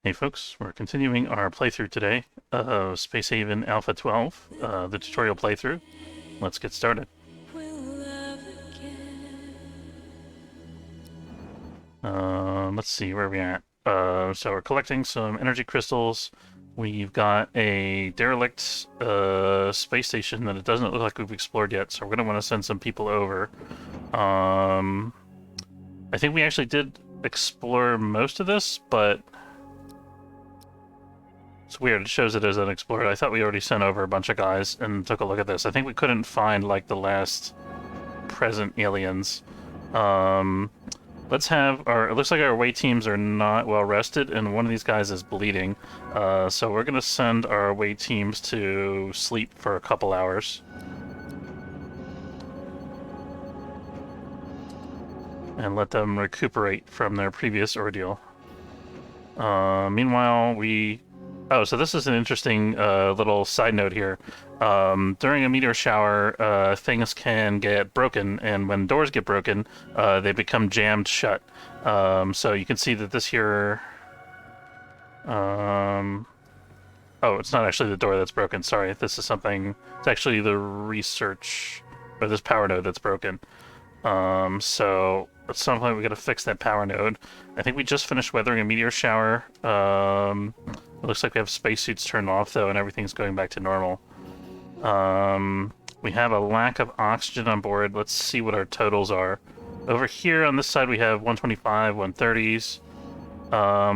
Hey folks, we're continuing our playthrough today of Space Haven Alpha 12, the tutorial playthrough. Let's get started. Let's see where we're at. So we're collecting some energy crystals. We've got a derelict space station that it doesn't look like we've explored yet, so we're going to want to send some people over. I think we actually did explore most of this, but it's weird. It shows it as unexplored. I thought we already sent over a bunch of guys and took a look at this. I think we couldn't find, like, the last present aliens. Let's have our... It looks like our away teams are not well rested, and one of these guys is bleeding. So we're going to send our away teams to sleep for a couple hours. And let them recuperate from their previous ordeal. Meanwhile, we... Oh, so this is an interesting little side note here. During a meteor shower, things can get broken, and when doors get broken, they become jammed shut. So you can see that this here... Oh, it's not actually the door that's broken, sorry. This is something... It's actually the research... or this power node that's broken. So at some point we gotta fix that power node. I think we just finished weathering a meteor shower. It looks like we have spacesuits turned off though, and everything's going back to normal. We have a lack of oxygen on board. Let's see what our totals are. Over here on this side we have 125, 130s.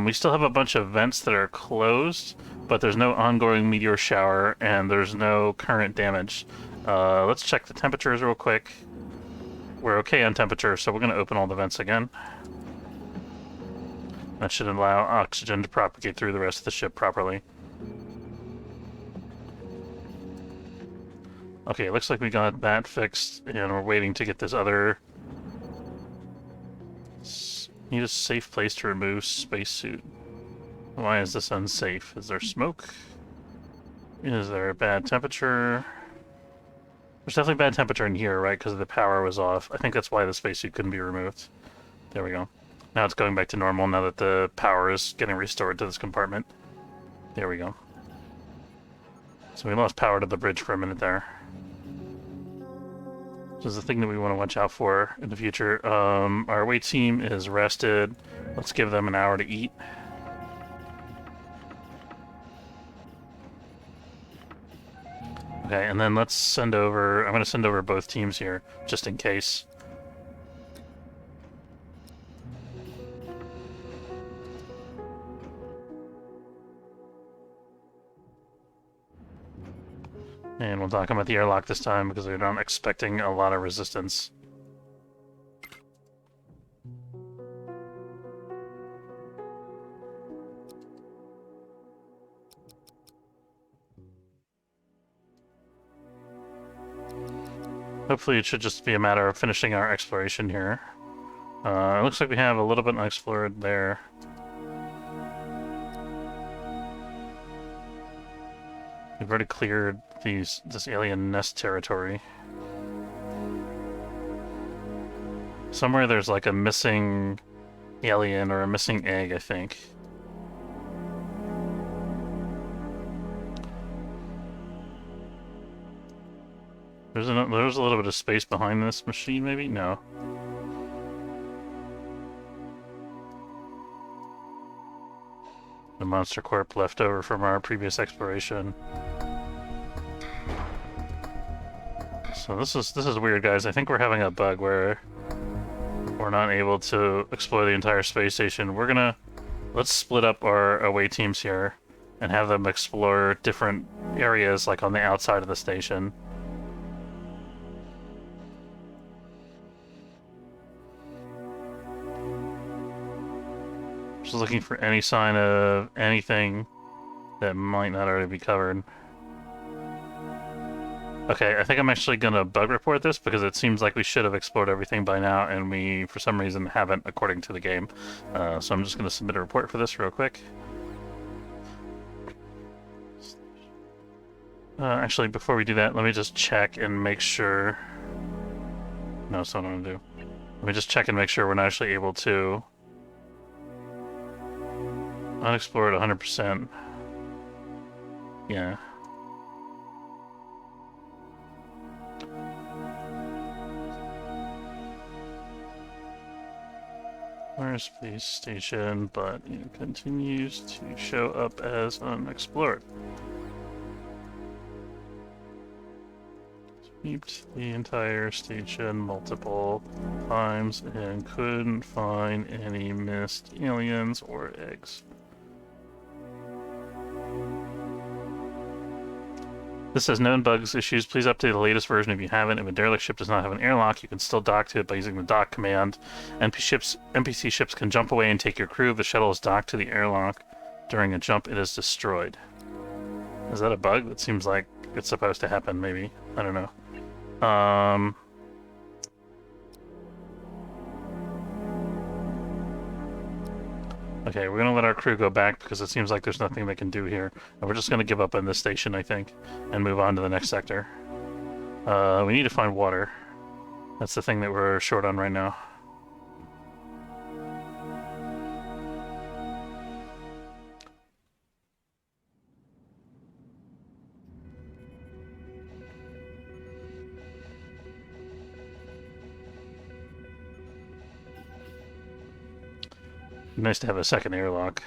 We still have a bunch of vents that are closed, but there's no ongoing meteor shower and there's no current damage. Let's check the temperatures real quick. We're okay on temperature, so we're going to open all the vents again. That should allow oxygen to propagate through the rest of the ship properly. Okay, looks like we got that fixed, and we're waiting to get this other... Need a safe place to remove spacesuit. Why is this unsafe? Is there smoke? Is there a bad temperature? There's definitely bad temperature in here, right? Because the power was off. I think that's why the spacesuit couldn't be removed. There we go. Now it's going back to normal now that the power is getting restored to this compartment. There we go. So we lost power to the bridge for a minute there. This is the thing that we want to watch out for in the future. Our away team is rested. Let's give them an hour to eat. Okay, and then let's send over... I'm going to send over both teams here, just in case. And we'll talk about the airlock this time, because we're not expecting a lot of resistance. Hopefully it should just be a matter of finishing our exploration here. It looks like we have a little bit unexplored there. We've already cleared this alien nest territory. Somewhere there's like a missing alien or a missing egg, I think. There's a little bit of space behind this machine, maybe? No. The monster corp left over from our previous exploration. So this is weird, guys. I think we're having a bug where we're not able to explore the entire space station. Let's split up our away teams here and have them explore different areas, like on the outside of the station. Just looking for any sign of anything that might not already be covered. Okay, I think I'm actually gonna bug report this because it seems like we should have explored everything by now, and we, for some reason, haven't according to the game. So I'm just gonna submit a report for this real quick. Actually, before we do that, let me just check and make sure... No, that's not what I'm gonna do. Let me just check and make sure we're not actually able to... Unexplored 100%. Yeah. Where's space station, but it continues to show up as unexplored. Sweeped the entire station multiple times and couldn't find any missed aliens or eggs. This says known bugs issues. Please update the latest version if you haven't. If a derelict ship does not have an airlock, you can still dock to it by using the dock command. NPC ships can jump away and take your crew. If the shuttle is docked to the airlock during a jump, it is destroyed. Is that a bug? That seems like it's supposed to happen, maybe. I don't know. Okay, we're gonna let our crew go back because it seems like there's nothing they can do here. And we're just gonna give up on this station, I think, and move on to the next sector. We need to find water. That's the thing that we're short on right now. Nice to have a second airlock.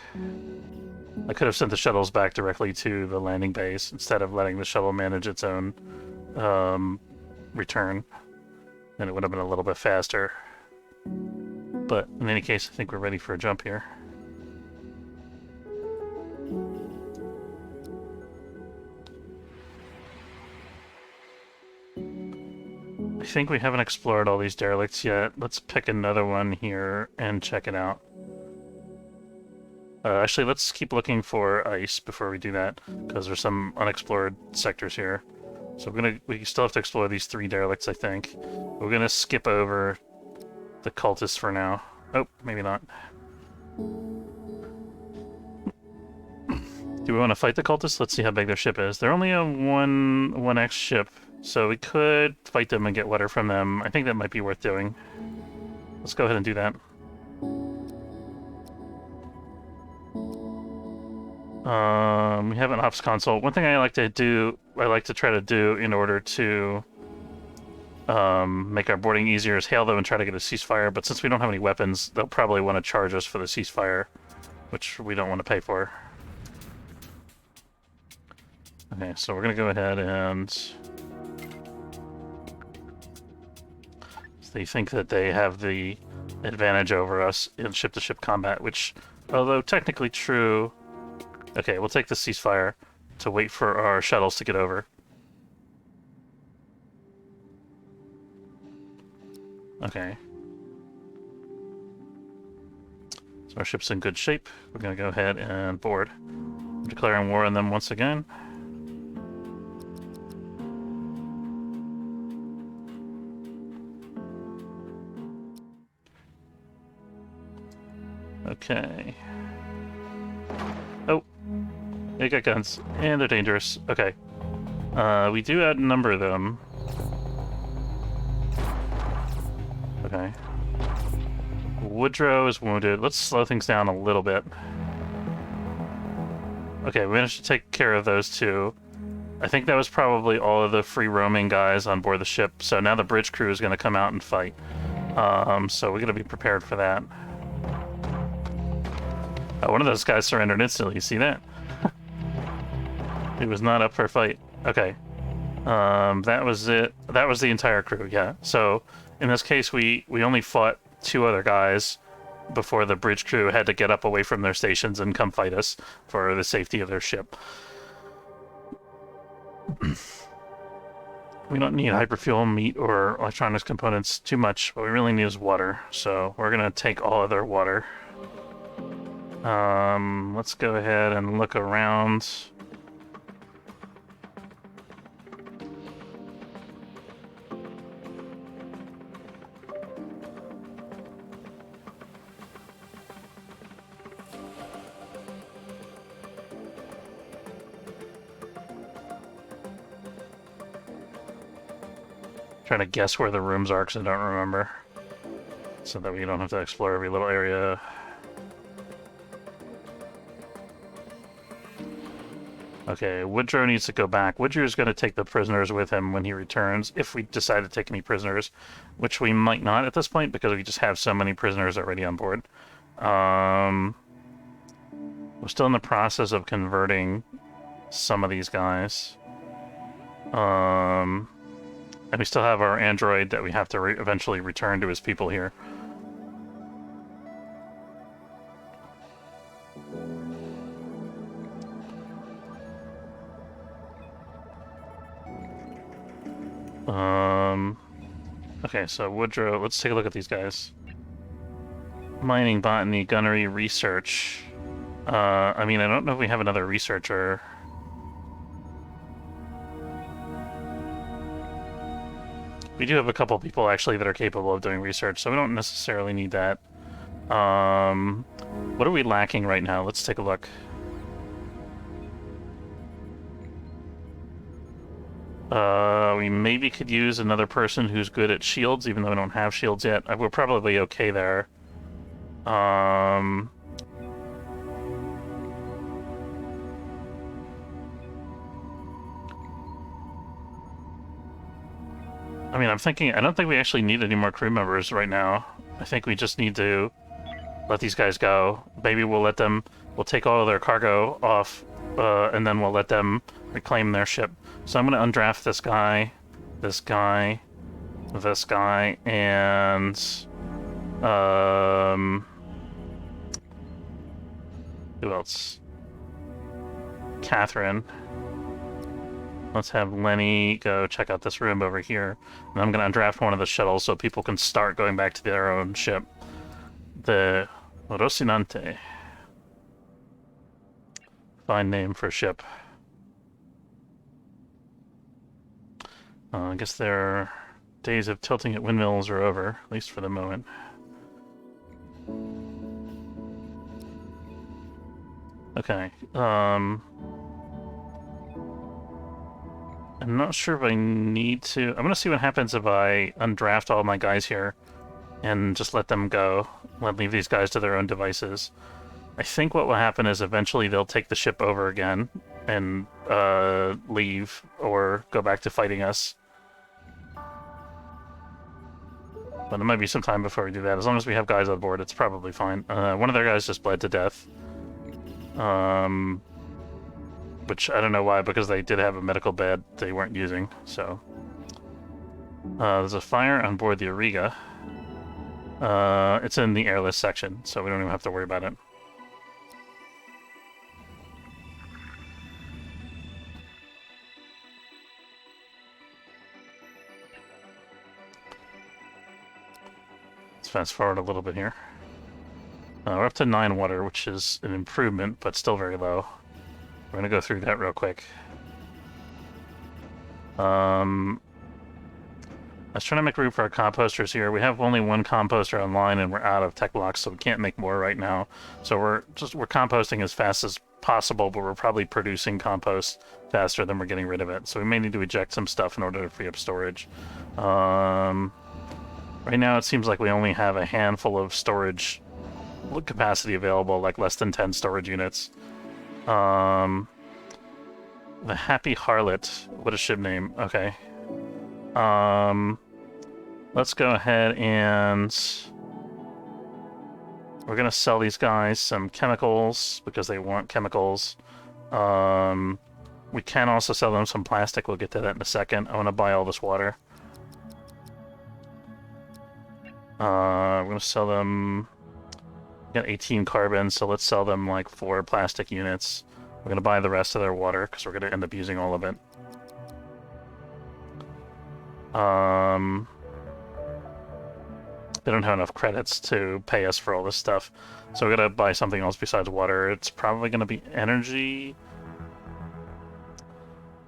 I could have sent the shuttles back directly to the landing base instead of letting the shuttle manage its own return. Then it would have been a little bit faster. But in any case, I think we're ready for a jump here. I think we haven't explored all these derelicts yet. Let's pick another one here and check it out. Actually, let's keep looking for ice before we do that, because there's some unexplored sectors here. So we still have to explore these 3 derelicts, I think. We're gonna skip over the cultists for now. Oh, maybe not. Do we want to fight the cultists? Let's see how big their ship is. They're only a 1x ship, so we could fight them and get water from them. I think that might be worth doing. Let's go ahead and do that. We have an ops console. One thing I like to try to do in order to make our boarding easier is hail them and try to get a ceasefire, but since we don't have any weapons, they'll probably want to charge us for the ceasefire, which we don't want to pay for. Okay, so we're going to go ahead and... They think that they have the advantage over us in ship-to-ship combat, which, although technically true... Okay, we'll take the ceasefire to wait for our shuttles to get over. Okay. So our ship's in good shape. We're going to go ahead and board. I'm declaring war on them once again. Okay. Oh. They got guns. And they're dangerous. Okay. We do outnumber them. Okay. Woodrow is wounded. Let's slow things down a little bit. Okay, we managed to take care of those 2. I think that was probably all of the free roaming guys on board the ship, so now the bridge crew is going to come out and fight. So we got to be prepared for that. Oh, one of those guys surrendered instantly, you see that? He was not up for a fight. Okay. That was it. That was the entire crew, yeah. So, in this case, we only fought 2 other guys before the bridge crew had to get up away from their stations and come fight us for the safety of their ship. We don't need hyperfuel, meat, or electronics components too much. What we really need is water, so we're going to take all of their water. Let's go ahead and look around. Trying to guess where the rooms are because I don't remember. So that we don't have to explore every little area. Okay, Woodrow needs to go back. Woodrow's going to take the prisoners with him when he returns, if we decide to take any prisoners, which we might not at this point because we just have so many prisoners already on board. We're still in the process of converting some of these guys. And we still have our android that we have to eventually return to his people here. Okay, so Woodrow, let's take a look at these guys. Mining, botany, gunnery, research. I mean, I don't know if we have another researcher. We do have a couple people, actually, that are capable of doing research, so we don't necessarily need that. What are we lacking right now? Let's take a look. We maybe could use another person who's good at shields, even though we don't have shields yet. We're probably okay there. I mean, I'm thinking, I don't think we actually need any more crew members right now. I think we just need to let these guys go. Maybe we'll let them, we'll take all of their cargo off, and then we'll let them reclaim their ship. So I'm going to undraft this guy, this guy, this guy, and who else? Catherine. Let's have Lenny go check out this room over here. And I'm going to undraft one of the shuttles so people can start going back to their own ship. The Rocinante. Fine name for a ship. I guess their days of tilting at windmills are over, at least for the moment. Okay, I'm not sure if I need to... I'm gonna see what happens if I undraft all my guys here and just let them go. Leave these guys to their own devices. I think what will happen is eventually they'll take the ship over again and leave or go back to fighting us. But it might be some time before we do that. As long as we have guys on board, it's probably fine. One of their guys just bled to death. Which I don't know why, because they did have a medical bed they weren't using, so... there's a fire on board the Auriga. It's in the airless section, so we don't even have to worry about it. Let's fast forward a little bit here. We're up to 9 water, which is an improvement, but still very low. We're gonna go through that real quick. I was trying to make room for our composters here. We have only one composter online, and we're out of tech blocks, so we can't make more right now. So we're composting as fast as possible, but we're probably producing compost faster than we're getting rid of it. So we may need to eject some stuff in order to free up storage. Right now, it seems like we only have a handful of storage capacity available, like less than 10 storage units. The Happy Harlot. What a ship name. Okay. Let's go ahead and... We're gonna sell these guys some chemicals, because they want chemicals. We can also sell them some plastic. We'll get to that in a second. I want to buy all this water. We're gonna sell them... We got 18 carbon, so let's sell them like 4 plastic units. We're gonna buy the rest of their water, because we're gonna end up using all of it. They don't have enough credits to pay us for all this stuff, so we're gonna buy something else besides water. It's probably gonna be energy.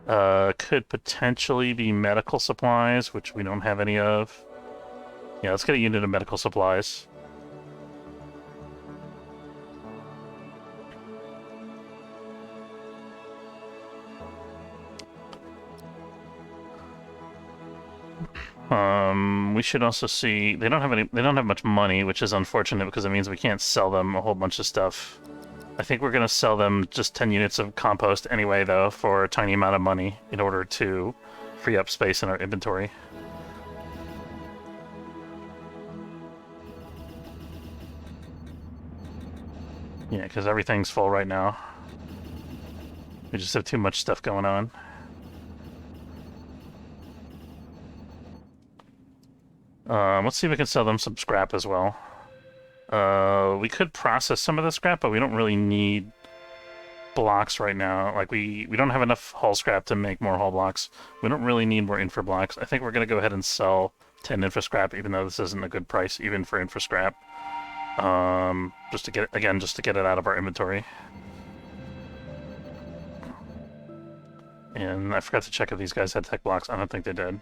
Could potentially be medical supplies, which we don't have any of. Yeah, let's get a unit of medical supplies. We should also see they don't have much money, which is unfortunate because it means we can't sell them a whole bunch of stuff. I think we're going to sell them just 10 units of compost anyway, though, for a tiny amount of money in order to free up space in our inventory. Yeah, because everything's full right now. We just have too much stuff going on. Let's see if we can sell them some scrap as well. We could process some of the scrap, but we don't really need blocks right now. Like, we don't have enough hull scrap to make more hull blocks. We don't really need more infra blocks. I think we're going to go ahead and sell 10 infra scrap, even though this isn't a good price, even for infra scrap. Just to get it out of our inventory. And I forgot to check if these guys had tech blocks. I don't think they did.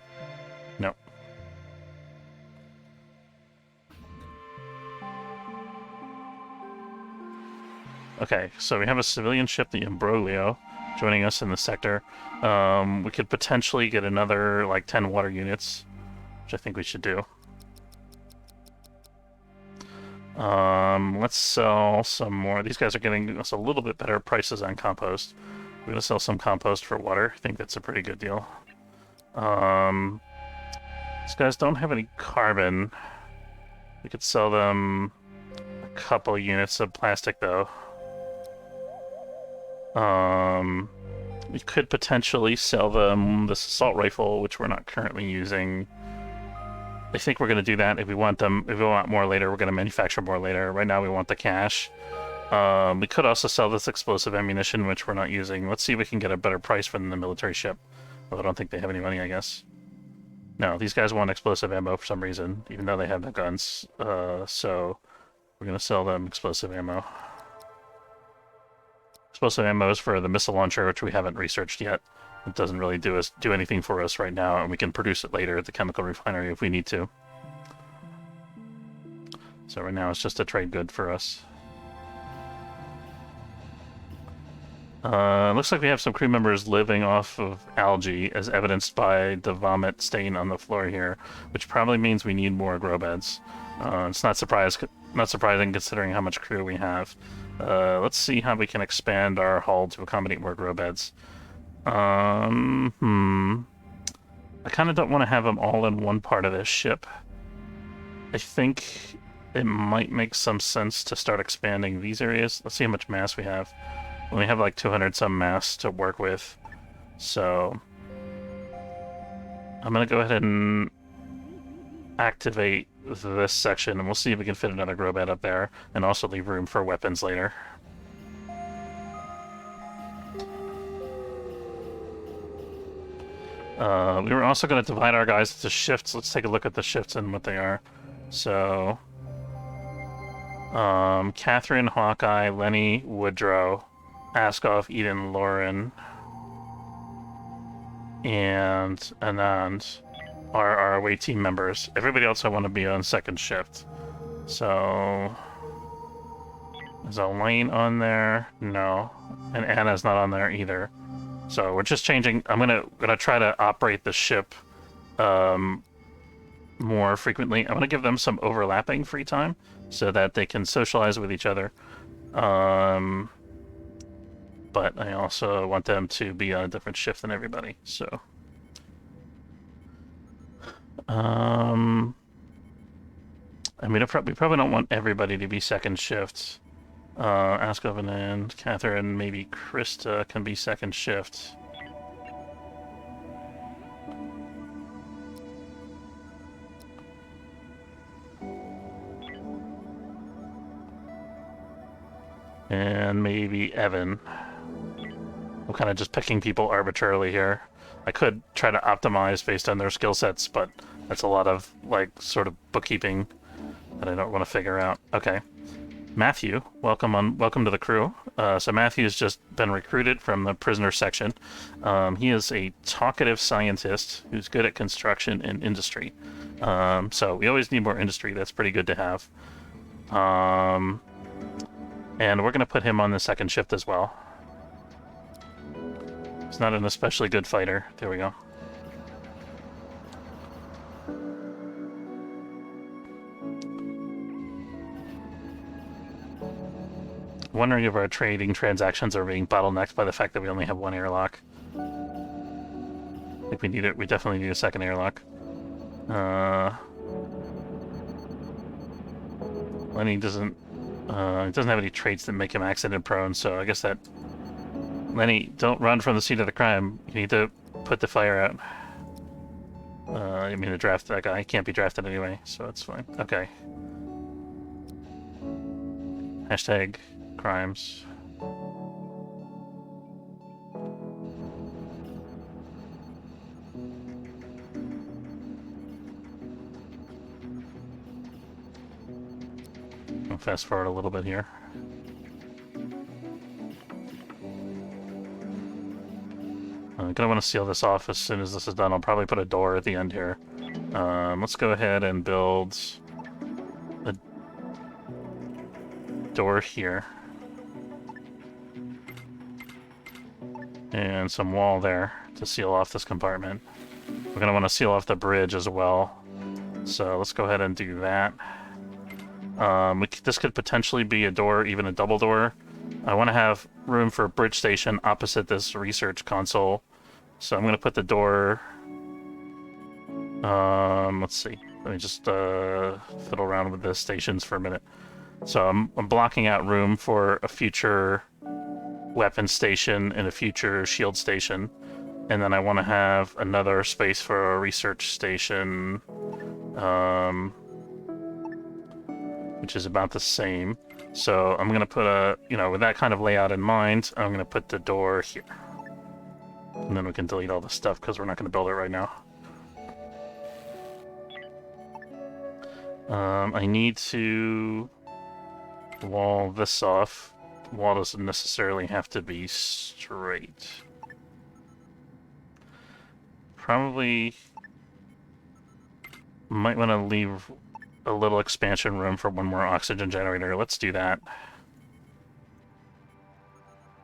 No. Okay, so we have a civilian ship, the Imbroglio, joining us in the sector. We could potentially get another, like, 10 water units, which I think we should do. Let's sell some more. These guys are getting us a little bit better prices on compost. We're going to sell some compost for water. I think that's a pretty good deal. These guys don't have any carbon. We could sell them a couple units of plastic, though. We could potentially sell them this assault rifle, which we're not currently using. I think we're going to do that. If we want more later, we're going to manufacture more later. Right now we want the cash. We could also sell this explosive ammunition, which we're not using. Let's see if we can get a better price from the military ship. Well, I don't think they have any money, I guess. No, these guys want explosive ammo for some reason, even though they have no guns. So we're going to sell them explosive ammo. Explosive ammo is for the missile launcher, which we haven't researched yet. It doesn't really do anything for us right now, and we can produce it later at the chemical refinery if we need to. So right now it's just a trade good for us. Looks like we have some crew members living off of algae, as evidenced by the vomit stain on the floor here, which probably means we need more grow beds. It's not surprising considering how much crew we have. Let's see how we can expand our hull to accommodate more grow beds. I kind of don't want to have them all in one part of this ship. I think it might make some sense to start expanding these areas. Let's see how much mass we have. We have like 200 some mass to work with. So I'm going to go ahead and activate this section, and we'll see if we can fit another grow bed up there, and also leave room for weapons later. We were also going to divide our guys into shifts. Let's take a look at the shifts and what they are. So, Catherine, Hawkeye, Lenny, Woodrow, Askoff, Eden, Lauren, and Anand are our away team members. Everybody else I want to be on second shift. So, is Elaine on there? No. And Anna's not on there either. So we're just changing. I'm gonna try to operate the ship more frequently. I'm gonna give them some overlapping free time so that they can socialize with each other. But I also want them to be on a different shift than everybody. So, and we probably don't want everybody to be second shift. Askov and Catherine, maybe Krista can be second shift. And maybe Evan. I'm kind of just picking people arbitrarily here. I could try to optimize based on their skill sets, but that's a lot of, like, sort of bookkeeping that I don't want to figure out. Okay. Matthew, welcome to the crew. So Matthew's just been recruited from the prisoner section. He is a talkative scientist who's good at construction and industry. So we always need more industry. That's pretty good to have. And we're going to put him on the second shift as well. He's not an especially good fighter. There we go. wondering if our trading transactions are being bottlenecked by the fact that we only have one airlock. I think we need it. We definitely need a second airlock. Lenny doesn't have any traits that make him accident prone, so I guess that... Lenny, don't run from the scene of the crime. You need to put the fire out. I mean to draft that guy. He can't be drafted anyway, so it's fine. Okay. Hashtag crimes. I'll fast forward a little bit here. I'm gonna want to seal this off as soon as this is done. I'll probably put a door at the end here. Let's go ahead and build a door here. And some wall there to seal off this compartment. We're gonna want to seal off the bridge as well. So let's go ahead and do that. This could potentially be a door, even a double door. I want to have room for a bridge station opposite this research console. So I'm going to put the door... let's see. Let me just fiddle around with the stations for a minute. So I'm blocking out room for a future weapon station and a future shield station. And then I want to have another space for a research station, which is about the same. So I'm going to put with that kind of layout in mind, I'm going to put the door here. And then we can delete all the stuff because we're not going to build it right now. I need to wall this off. The wall doesn't necessarily have to be straight. Probably might want to leave a little expansion room for one more oxygen generator. Let's do that.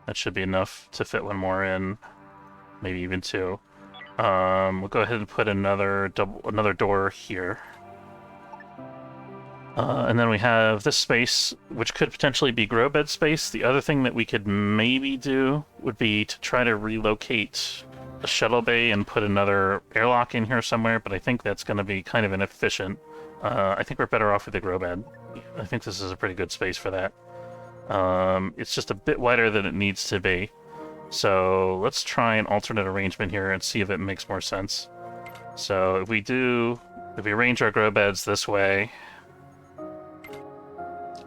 That should be enough to fit one more in, maybe even two. We'll go ahead and put another door here. And then we have this space, which could potentially be grow bed space. The other thing that we could maybe do would be to try to relocate a shuttle bay and put another airlock in here somewhere, but I think that's going to be kind of inefficient. I think we're better off with the grow bed. I think this is a pretty good space for that. It's just a bit wider than it needs to be. So let's try an alternate arrangement here and see if it makes more sense. So if we arrange our grow beds this way,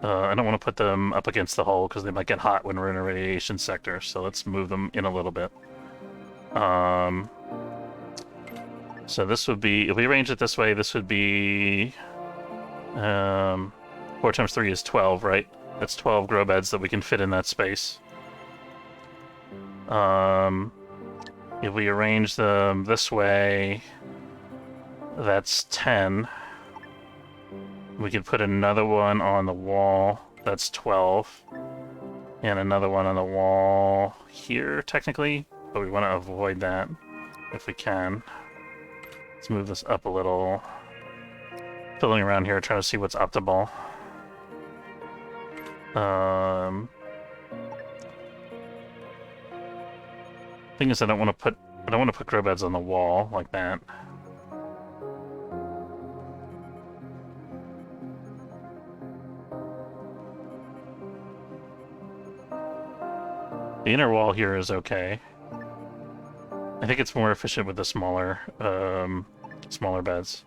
I don't want to put them up against the hull because they might get hot when we're in a radiation sector. So let's move them in a little bit. So this would be, if we arrange it this way, this would be 4 times 3 is 12, right? That's 12 grow beds that we can fit in that space. If we arrange them this way, that's 10. We could put another one on the wall, that's 12. And another one on the wall here, technically, but we want to avoid that if we can. Let's move this up a little. Fiddling around here, trying to see what's optimal. Thing is, I don't want to put grow beds on the wall like that. The inner wall here is okay. I think it's more efficient with the smaller beds.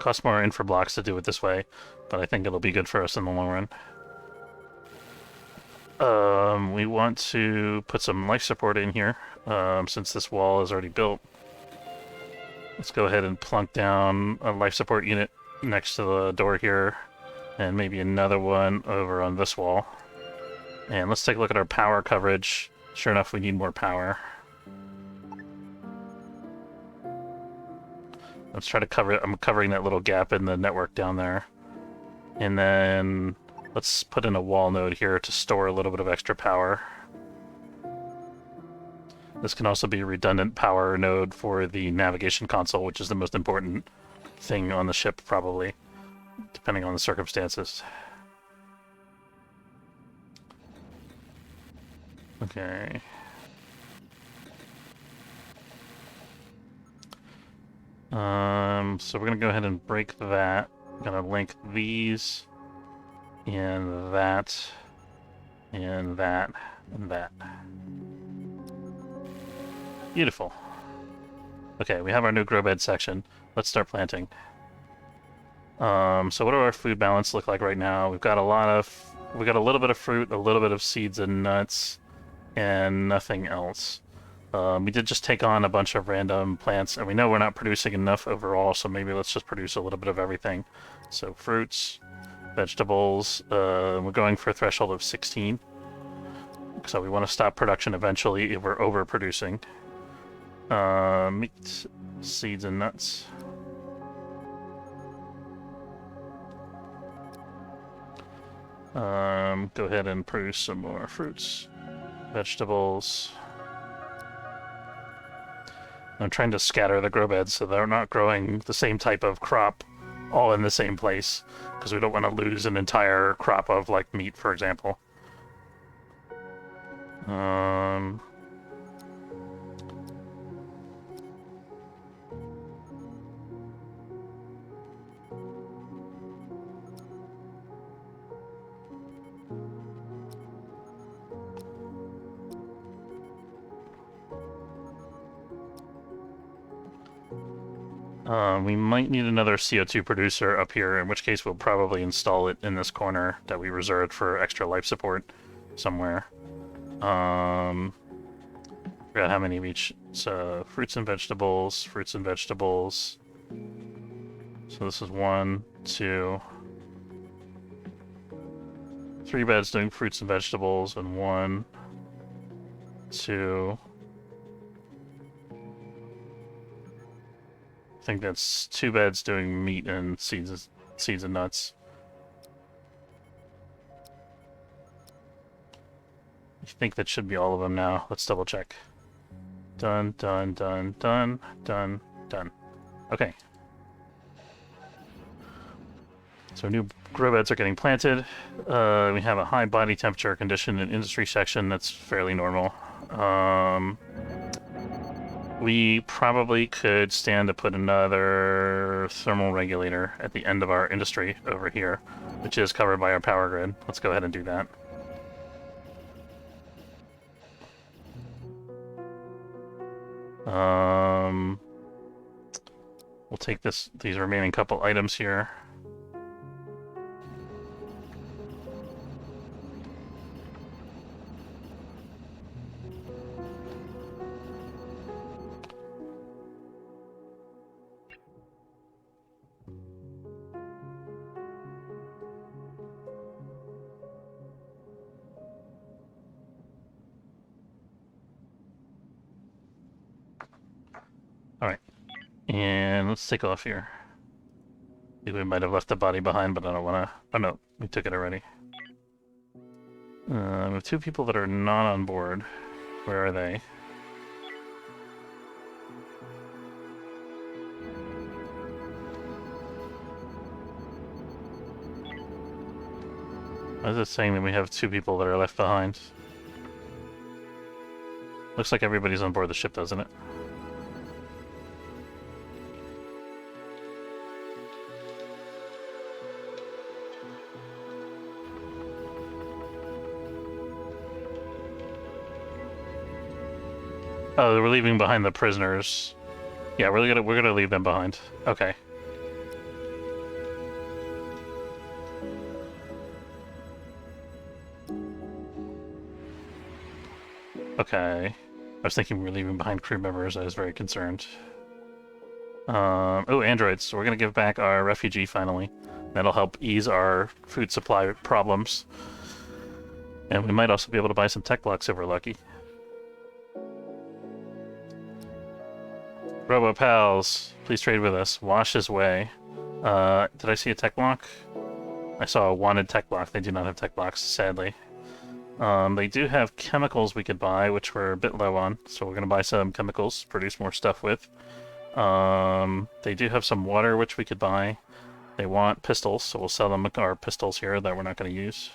Costs more infra blocks to do it this way, but I think it'll be good for us in the long run. We want to put some life support in here, since this wall is already built. Let's go ahead and plunk down a life support unit next to the door here, and maybe another one over on this wall. And let's take a look at our power coverage. Sure enough, we need more power. Let's try to cover it. I'm covering that little gap in the network down there. And then let's put in a wall node here to store a little bit of extra power. This can also be a redundant power node for the navigation console, which is the most important thing on the ship, probably, depending on the circumstances. Okay. So we're gonna go ahead and break that. I'm gonna link these, and that, and that, and that. Beautiful. Okay, we have our new grow bed section. Let's start planting. So what do our food balance look like right now? We've got a little bit of fruit, a little bit of seeds and nuts, and nothing else. We did just take on a bunch of random plants, and we know we're not producing enough overall, so maybe let's just produce a little bit of everything. So fruits, vegetables, we're going for a threshold of 16. So we want to stop production eventually if we're overproducing. Meat, seeds, and nuts. Go ahead and produce some more fruits, vegetables. I'm trying to scatter the grow beds so they're not growing the same type of crop all in the same place, because we don't want to lose an entire crop of, like, meat, for example. We might need another CO2 producer up here, in which case we'll probably install it in this corner that we reserved for extra life support somewhere. Forgot how many of each. So fruits and vegetables, fruits and vegetables. So this is 1, 2, 3 beds doing fruits and vegetables, and 1, 2. I think that's 2 beds doing meat and seeds and nuts. I think that should be all of them now. Let's double check. Done, done, done, done, done, done. Okay. So new grow beds are getting planted. We have a high body temperature condition in industry section that's fairly normal. We probably could stand to put another thermal regulator at the end of our industry over here, which is covered by our power grid. Let's go ahead and do that. We'll take these remaining couple items here. Alright, and let's take off here. I think we might have left the body behind, but I don't want to... Oh no, we took it already. We have 2 people that are not on board. Where are they? Why is it saying that we have 2 people that are left behind? Looks like everybody's on board the ship, doesn't it? Oh, we're leaving behind the prisoners. Yeah, we're gonna leave them behind. Okay. Okay. I was thinking we're leaving behind crew members. I was very concerned. Oh, androids. So we're gonna give back our refugee finally. That'll help ease our food supply problems. And we might also be able to buy some tech blocks if we're lucky. Robo pals, please trade with us. Wash his way. Did I see a tech block? I saw a wanted tech block. They do not have tech blocks, sadly. They do have chemicals we could buy, which we're a bit low on, so we're going to buy some chemicals, produce more stuff with. They do have some water, which we could buy. They want pistols, so we'll sell them our pistols here that we're not going to use.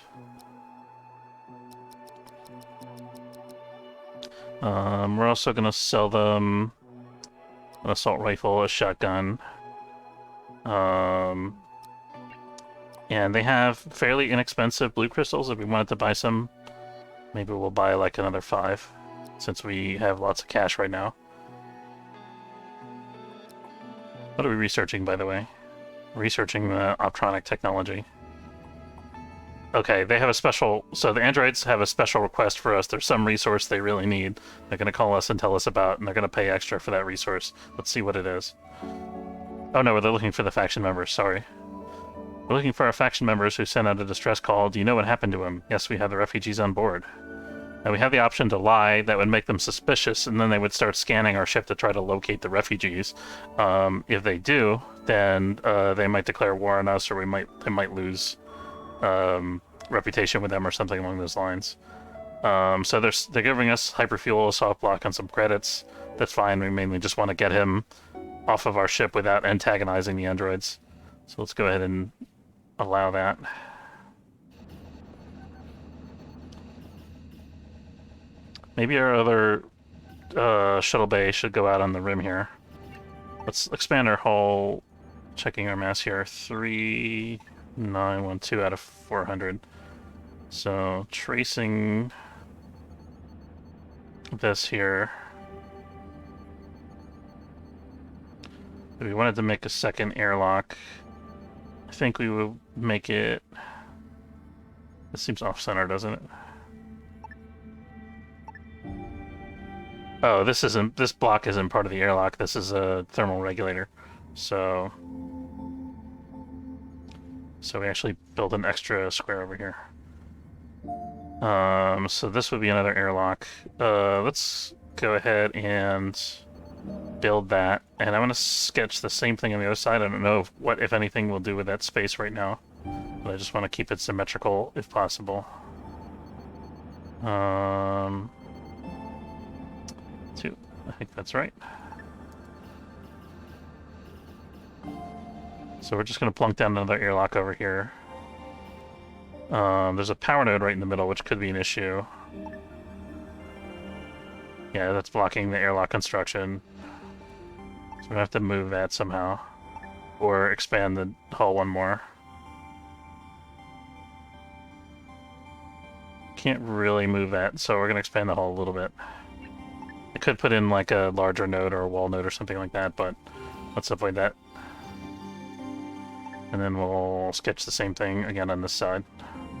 We're also going to sell them an assault rifle, a shotgun. And they have fairly inexpensive blue crystals. If we wanted to buy some, maybe we'll buy like another 5, since we have lots of cash right now. What are we researching, by the way? Researching the optronic technology. Okay, they have a special... So the androids have a special request for us. There's some resource they really need. They're going to call us and tell us about, and they're going to pay extra for that resource. Let's see what it is. Oh no, they're looking for the faction members, sorry. We're looking for our faction members who sent out a distress call. Do you know what happened to them? Yes, we have the refugees on board. Now we have the option to lie. That would make them suspicious, and then they would start scanning our ship to try to locate the refugees. If they do, then they might declare war on us, or they might lose reputation with them or something along those lines. So they're giving us hyperfuel, a soft block, and some credits. That's fine. We mainly just want to get him off of our ship without antagonizing the androids. So let's go ahead and allow that. Maybe our other shuttle bay should go out on the rim here. Let's expand our hull, checking our mass here. 3912 out of 400. So tracing this here. If we wanted to make a second airlock, I think we would make it... This seems off-center, doesn't it? Oh, this block isn't part of the airlock. This is a thermal regulator. So we actually built an extra square over here. So this would be another airlock. Let's go ahead and build that. And I'm going to sketch the same thing on the other side. I don't know what, if anything, we'll do with that space right now. But I just want to keep it symmetrical if possible. Two. I think that's right. So we're just going to plunk down another airlock over here. There's a power node right in the middle, which could be an issue. Yeah, that's blocking the airlock construction. So we're going to have to move that somehow. Or expand the hull one more. Can't really move that, so we're going to expand the hull a little bit. I could put in like a larger node or a wall node or something like that, but let's avoid that. And then we'll sketch the same thing again on this side.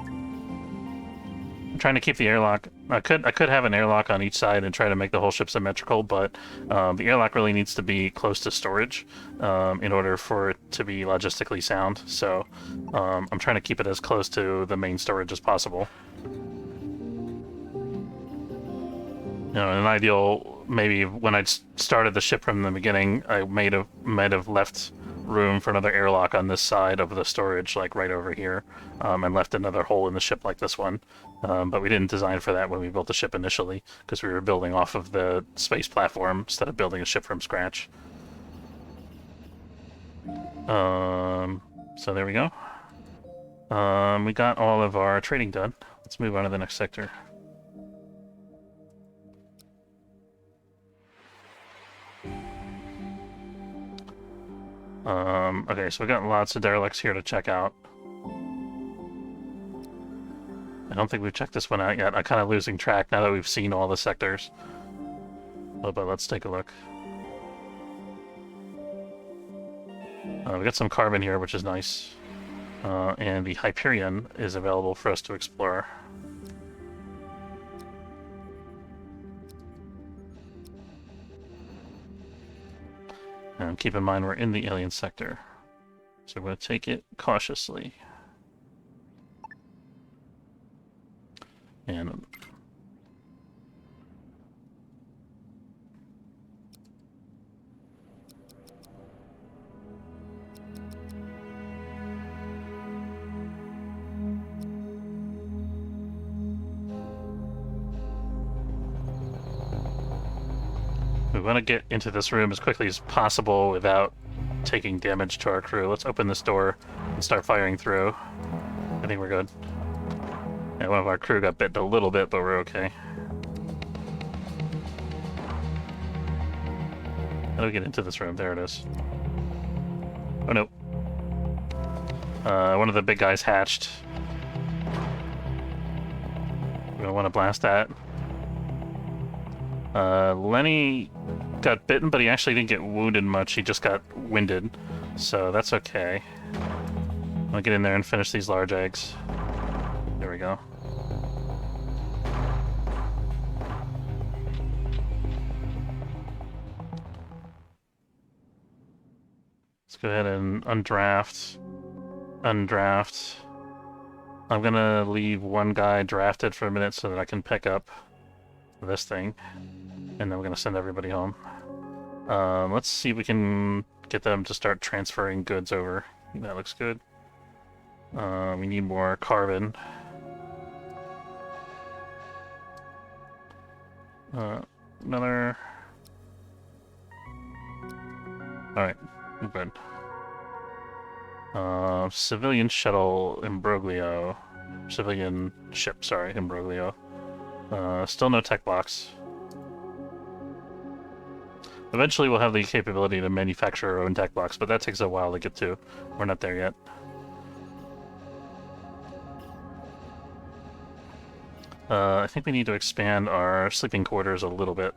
I'm trying to keep the airlock. I could have an airlock on each side and try to make the whole ship symmetrical, but the airlock really needs to be close to storage in order for it to be logistically sound. So I'm trying to keep it as close to the main storage as possible. You know, in an ideal, maybe when I started the ship from the beginning, I might have left room for another airlock on this side of the storage, like right over here, and left another hole in the ship like this one. But we didn't design for that when we built the ship initially, because we were building off of the space platform instead of building a ship from scratch. So there we go. We got all of our trading done. Let's move on to the next sector. Okay, so we got lots of derelicts here to check out. I don't think we've checked this one out yet. I'm kind of losing track now that we've seen all the sectors. But let's take a look. We got some carbon here, which is nice. And the Hyperion is available for us to explore. And keep in mind we're in the alien sector. So we're going to take it cautiously. And We want to get into this room as quickly as possible without taking damage to our crew. Let's open this door and start firing through. I think we're good. Yeah, one of our crew got bit a little bit, but we're okay. How do we get into this room? There it is. Oh no. One of the big guys hatched. We're gonna want to blast that. Lenny got bitten, but he actually didn't get wounded much. He just got winded. So that's okay. I'll get in there and finish these large eggs. There we go. Let's go ahead and undraft. Undraft. I'm gonna leave one guy drafted for a minute so that I can pick up this thing. And then we're gonna send everybody home. Let's see if we can get them to start transferring goods over. That looks good. We need more carbon. Another... Alright, we're good. Civilian shuttle Imbroglio. Civilian ship, sorry, Imbroglio. Still no tech blocks. Eventually we'll have the capability to manufacture our own tech blocks, but that takes a while to get to. We're not there yet. I think we need to expand our sleeping quarters a little bit.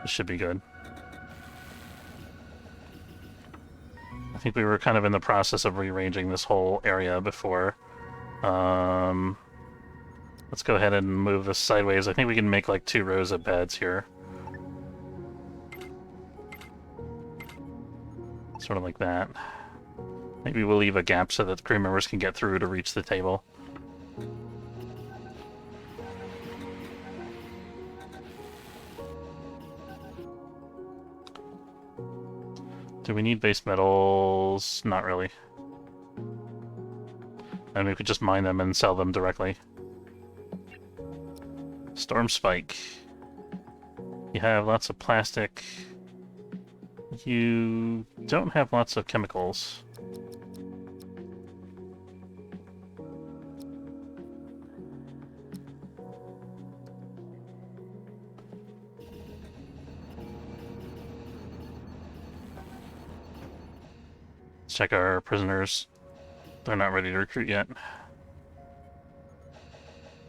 This should be good. I think we were kind of in the process of rearranging this whole area before. Let's go ahead and move this sideways. I think we can make like 2 rows of beds here. Sort of like that. Maybe we'll leave a gap so that the crew members can get through to reach the table. Do we need base metals? Not really. And we could just mine them and sell them directly. Storm Spike. You have lots of plastic. You don't have lots of chemicals. Let's check our prisoners. They're not ready to recruit yet.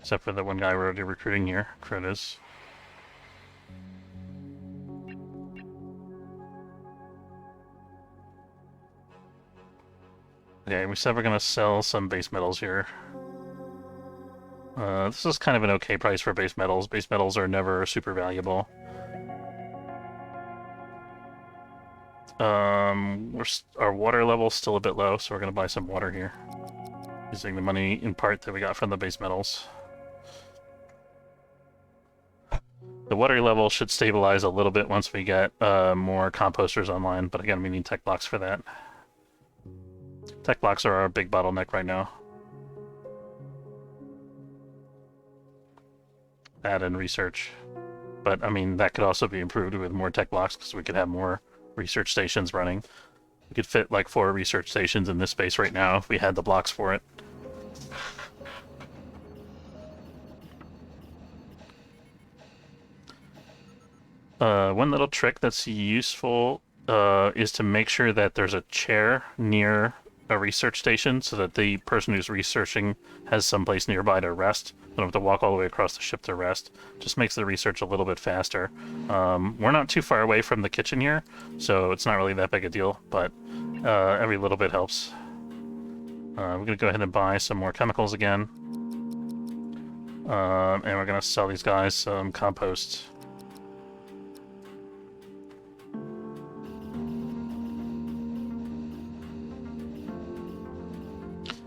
Except for the one guy we're already recruiting here, Kronos. Okay, we said we're gonna sell some base metals here. This is kind of an okay price for base metals. Base metals are never super valuable. Our water level's still a bit low, so we're gonna buy some water here. Using the money, in part, that we got from the base metals. The water level should stabilize a little bit once we get more composters online, but again, we need tech blocks for that. Tech blocks are our big bottleneck right now. That and research. But, I mean, that could also be improved with more tech blocks, because we could have more research stations running. We could fit, like, 4 research stations in this space right now if we had the blocks for it. One little trick that's useful is to make sure that there's a chair near a research station so that the person who's researching has someplace nearby to rest. They don't have to walk all the way across the ship to rest. Just makes the research a little bit faster. We're not too far away from the kitchen here, so it's not really that big a deal, but every little bit helps. We're going to go ahead and buy some more chemicals again. And we're going to sell these guys some compost.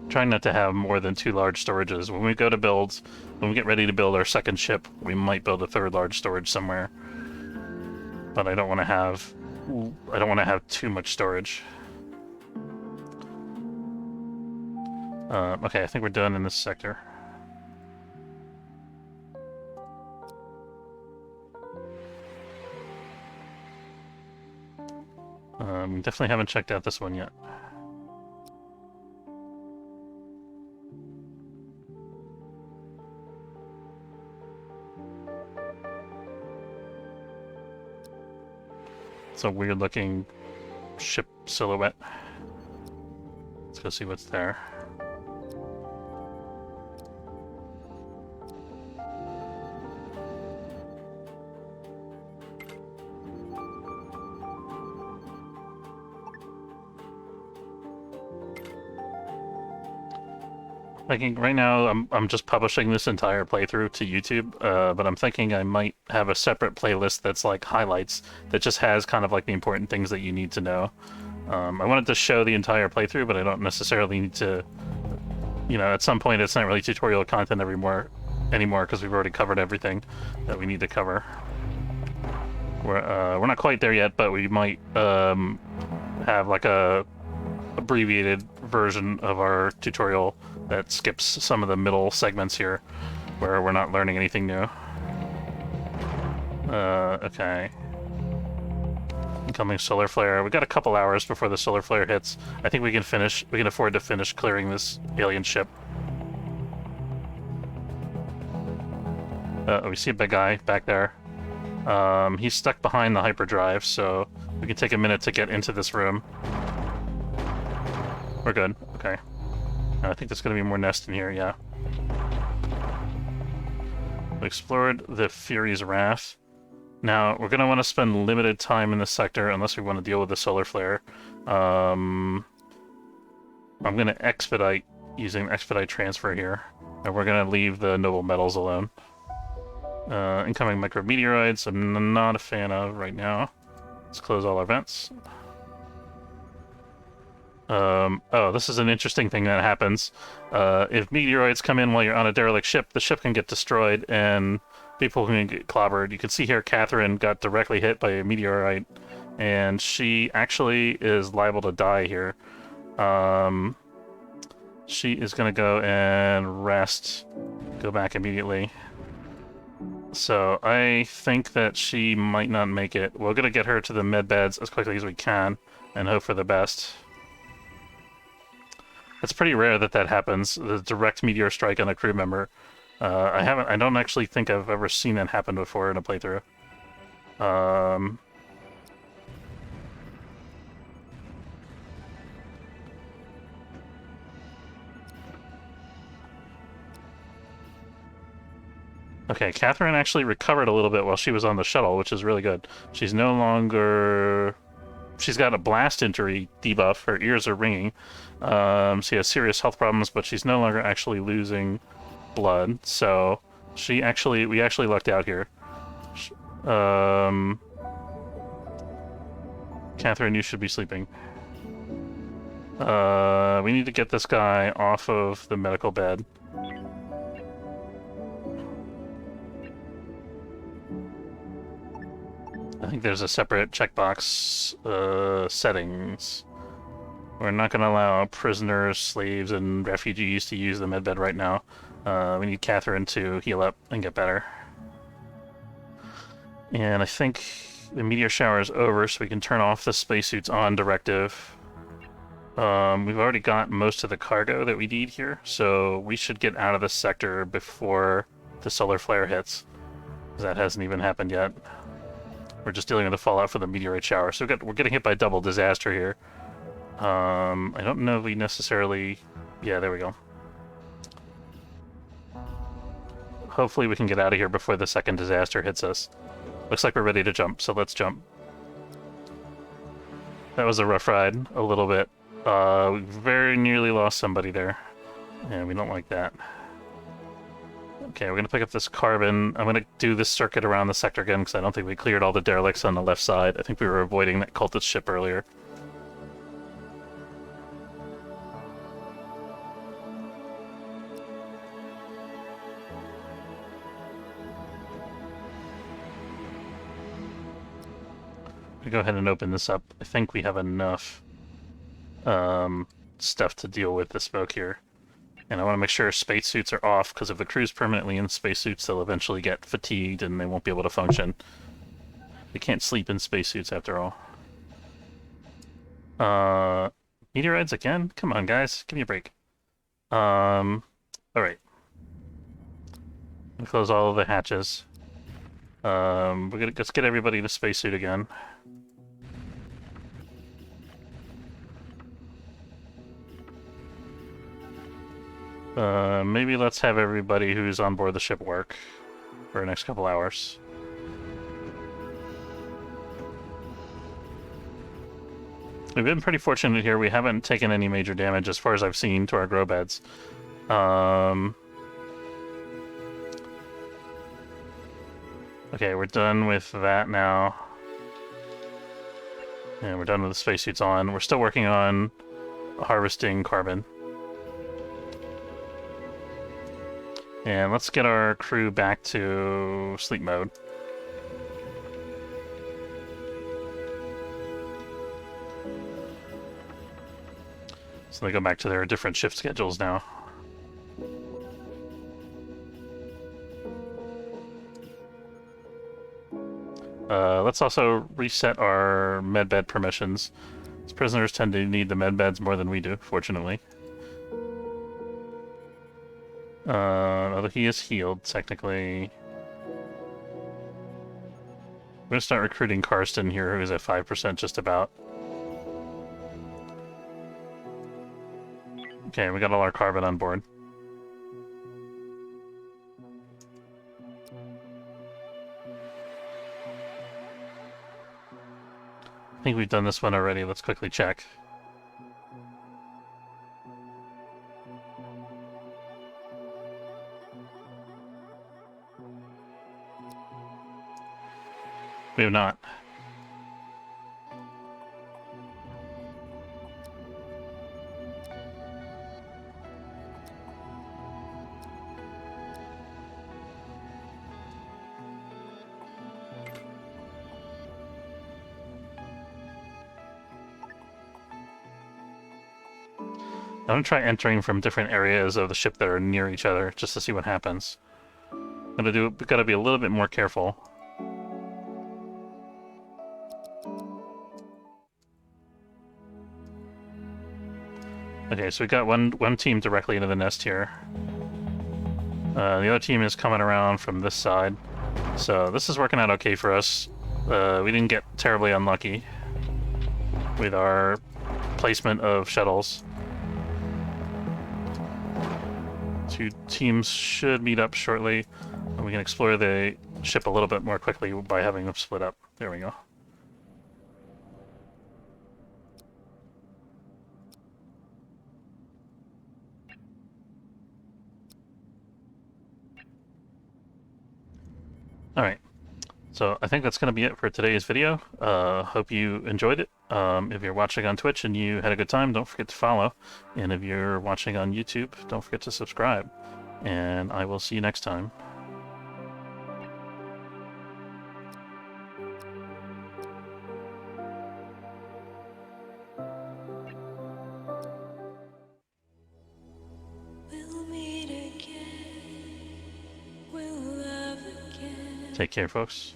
Trying not to have more than 2 large storages. When we get ready to build our second ship, we might build a 3rd large storage somewhere. But I don't want to have too much storage. Okay, I think we're done in this sector. Definitely haven't checked out this one yet. It's a weird looking ship silhouette. Let's go see what's there. Thinking right now I'm just publishing this entire playthrough to YouTube, but I'm thinking I might have a separate playlist that's like highlights that just has kind of like the important things that you need to know. I wanted to show the entire playthrough, but I don't necessarily need to, you know, at some point it's not really tutorial content anymore because we've already covered everything that we need to cover. We're not quite there yet, but we might have like a abbreviated version of our tutorial that skips some of the middle segments here where we're not learning anything new. Okay. Incoming solar flare. We got a couple hours before the solar flare hits. I think we can afford to finish clearing this alien ship. We see a big guy back there. He's stuck behind the hyperdrive, so we can take a minute to get into this room. We're good. Okay. I think there's going to be more nest in here, yeah. We explored the Fury's Wrath. Now, we're going to want to spend limited time in this sector unless we want to deal with the solar flare. I'm going to expedite using expedite transfer here. And we're going to leave the noble metals alone. Incoming micrometeorites, I'm not a fan of right now. Let's close all our vents. Oh, this is an interesting thing that happens. If meteoroids come in while you're on a derelict ship, the ship can get destroyed and people can get clobbered. You can see here Catherine got directly hit by a meteorite, and she actually is liable to die here. She is going to go and rest. Go back immediately. So I think that she might not make it. We're going to get her to the med beds as quickly as we can and hope for the best. It's pretty rare that that happens, the direct meteor strike on a crew member. I don't actually think I've ever seen that happen before in a playthrough. Okay, Catherine actually recovered a little bit while she was on the shuttle, which is really good. She's no longer... She's got a blast injury debuff. Her ears are ringing. She has serious health problems, but she's no longer actually losing blood. So we actually lucked out here. Catherine, you should be sleeping. We need to get this guy off of the medical bed. I think there's a separate checkbox, settings. We're not going to allow prisoners, slaves, and refugees to use the medbed right now. We need Catherine to heal up and get better. And I think the meteor shower is over, so we can turn off the spacesuits on directive. We've already got most of the cargo that we need here, so we should get out of this sector before the solar flare hits. That hasn't even happened yet. We're just dealing with the fallout for the meteorite shower. So we're getting hit by double disaster here. I don't know if we necessarily... Yeah, there we go. Hopefully we can get out of here before the second disaster hits us. Looks like we're ready to jump, so let's jump. That was a rough ride, a little bit. We very nearly lost somebody there. And we don't like that. Okay, we're going to pick up this carbon. I'm going to do this circuit around the sector again because I don't think we cleared all the derelicts on the left side. I think we were avoiding that cultist ship earlier. We go ahead and open this up. I think we have enough stuff to deal with the smoke here. And I want to make sure spacesuits are off, because if the crew's permanently in spacesuits, they'll eventually get fatigued and they won't be able to function. They can't sleep in spacesuits after all. Meteorites again? Come on, guys. Give me a break. Alright. Close all of the hatches. Let's get everybody to spacesuit again. Maybe let's have everybody who's on board the ship work for the next couple hours. We've been pretty fortunate here. We haven't taken any major damage as far as I've seen to our grow beds. Okay, we're done with that now. And we're done with the spacesuits on. We're still working on harvesting carbon. And let's get our crew back to sleep mode. So they go back to their different shift schedules now. Let's also reset our medbed permissions. As prisoners tend to need the medbeds more than we do, fortunately. Although he is healed, technically. I'm gonna start recruiting Karsten here, who's at 5% just about. Okay, we got all our carbon on board. I think we've done this one already. Let's quickly check. We have not. I'm gonna try entering from different areas of the ship that are near each other, just to see what happens. We've gotta be a little bit more careful. Okay, so we got one team directly into the nest here. The other team is coming around from this side. So this is working out okay for us. We didn't get terribly unlucky with our placement of shuttles. Two teams should meet up shortly, and we can explore the ship a little bit more quickly by having them split up. There we go. Alright, so I think that's going to be it for today's video. Hope you enjoyed it. If you're watching on Twitch and you had a good time, don't forget to follow. And if you're watching on YouTube, don't forget to subscribe. And I will see you next time. Take care, folks.